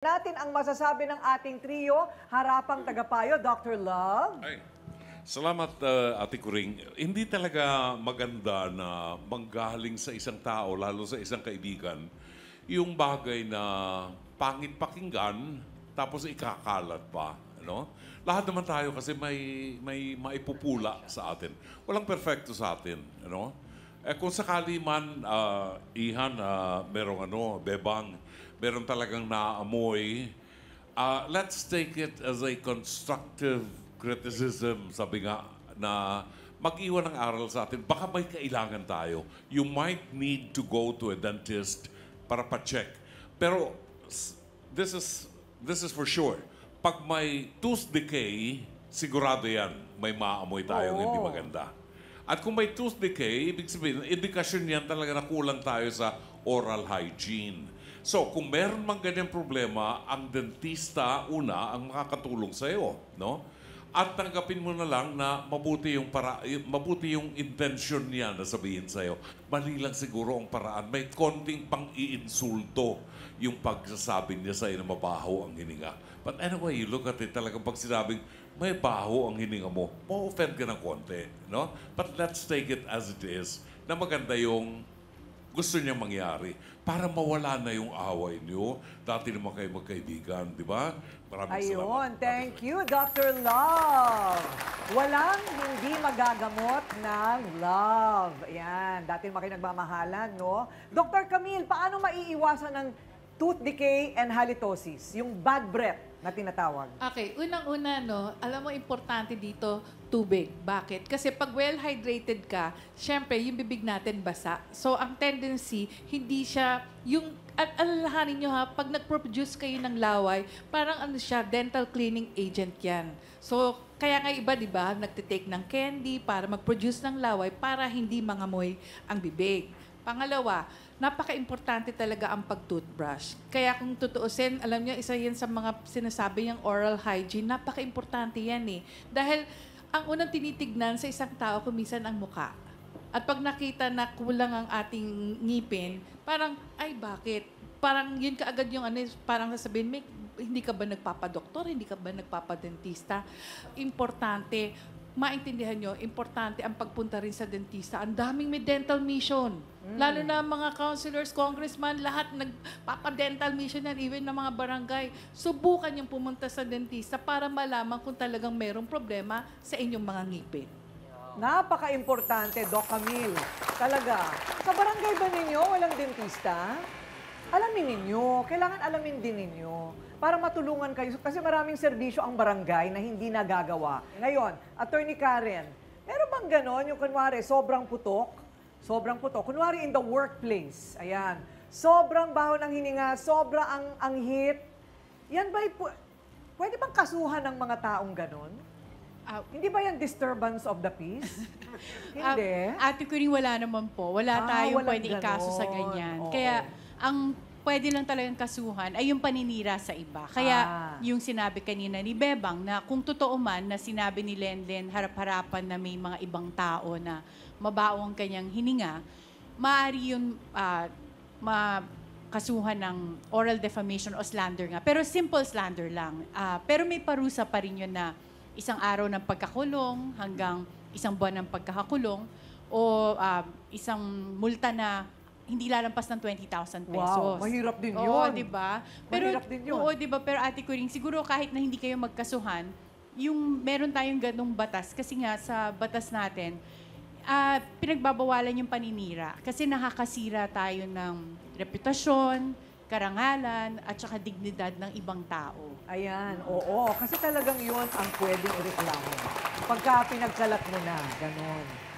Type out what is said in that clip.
Natin ang masasabi ng ating trio, harapang tagapayo, Dr. Love. Ay, salamat, Ate Kuring. Hindi talaga maganda na manggaling sa isang tao, lalo sa isang kaibigan, yung bagay na pangit pakinggan, tapos ikakalat pa. Ano? Lahat naman tayo kasi may maipupula sa atin. Walang perfecto sa atin. Ano? Kung sakali man, Ihan, merong bebang, meron talagang naamoy, let's take it as a constructive criticism, sabi nga, na mag-iwan ng aral sa atin. Baka may kailangan tayo. You might need to go to a dentist para pa-check. Pero this is for sure. Pag may tooth decay, sigurado yan, may maamoy tayong hindi maganda. At kung may tooth decay, ibig sabihin, indikasyon yan talaga na kulang tayo sa oral hygiene. So, kung meron mang ganyang problema, ang dentista, una, ang makakatulong sa'yo, no? At tanggapin mo na lang na mabuti yung intention niya na sabihin sa'yo. Mali lang siguro ang paraan. May konting pang-iinsulto yung pagsasabi niya sa'yo na mabaho ang hininga. But anyway, you look at it, talagang pag sinabing may baho ang hininga mo, ma-offend ka ng konti, no? But let's take it as it is, na maganda yung gusto niya mangyari para mawala na yung away niyo. Dati naman kayo magkaibigan, di ba? Maraming salamat. Ayun, thank you, Dr. Love. Walang hindi magagamot ng love. Ayan, dati naman kayo nagmamahalan, no? Dr. Camille, paano maiiwasan ng tooth decay and halitosis? Yung bad breath na tinatawag. Okay, unang-una, no, alam mo, importante dito, tubig. Bakit? Kasi pag well-hydrated ka, syempre, yung bibig natin basa. So, ang tendency, hindi siya, yung, alalahanin nyo ha, pag nag-produce kayo ng laway, parang ano siya, dental cleaning agent yan. So, kaya nga iba, di ba, nagtitake ng candy para mag-produce ng laway para hindi mangamoy ang bibig. Pangalawa, napaka-importante talaga ang pag-toothbrush. Kaya kung tutuusin, alam niyo, isa yan sa mga sinasabi niyang oral hygiene, napaka-importante yan eh. Dahil ang unang tinitignan sa isang tao, kumisan ang muka. At pag nakita na kulang ang ating ngipin, parang, ay bakit? Parang yun kaagad yung parang sasabihin, hindi ka ba nagpapadoktor? Hindi ka ba nagpapadentista? Importante, maintindihan nyo, importante ang pagpunta rin sa dentista. Ang daming may dental mission. Lalo na mga councilors, congressman, lahat nagpapadental mission yan, even ng mga barangay. Subukan yung pumunta sa dentista para malaman kung talagang merong problema sa inyong mga ngipin. Napaka-importante, Doc Camille. Talaga. Sa barangay ba ninyo walang dentista? Alamin ninyo. Kailangan alamin din ninyo para matulungan kayo. Kasi maraming serbisyo ang barangay na hindi nagagawa. Ngayon, Attorney Karen, meron bang ganon yung kunwari sobrang putok? Sobrang putok. Kunwari in the workplace. Ayan. Sobrang baho ng hininga, sobra ang anghit. Yan ba, pwede bang kasuhan ng mga taong ganon? Hindi ba yan disturbance of the peace? Hindi. Ate Kuring, wala naman po. Wala tayong pwede ikaso sa ganyan. Oo. Kaya, ang pwede lang talagang kasuhan ay yung paninira sa iba. Kaya yung sinabi kanina ni Bebang na kung totoo man na sinabi ni Lenden harap-harapan na may mga ibang tao na mabaho ang kanyang hininga, maaari yun makasuhan ng oral defamation o slander nga. Pero simple slander lang. Pero may parusa pa rin yun na isang araw ng pagkakulong hanggang isang buwan ng pagkakakulong o isang multa na hindi lalampas ng 20,000 pesos. Wow, mahirap din yun. Oo, di ba? Mahirap din yun. Oo, di ba? Pero Ate Kuring, siguro kahit na hindi kayo magkasuhan, yung meron tayong ganung batas, kasi nga sa batas natin, pinagbabawalan yung paninira. Kasi nakakasira tayo ng reputasyon, karangalan, at saka dignidad ng ibang tao. Ayan, oo. Kasi talagang yun ang pwedeng ireklamo. Pagka pinagkalat mo na, ganon.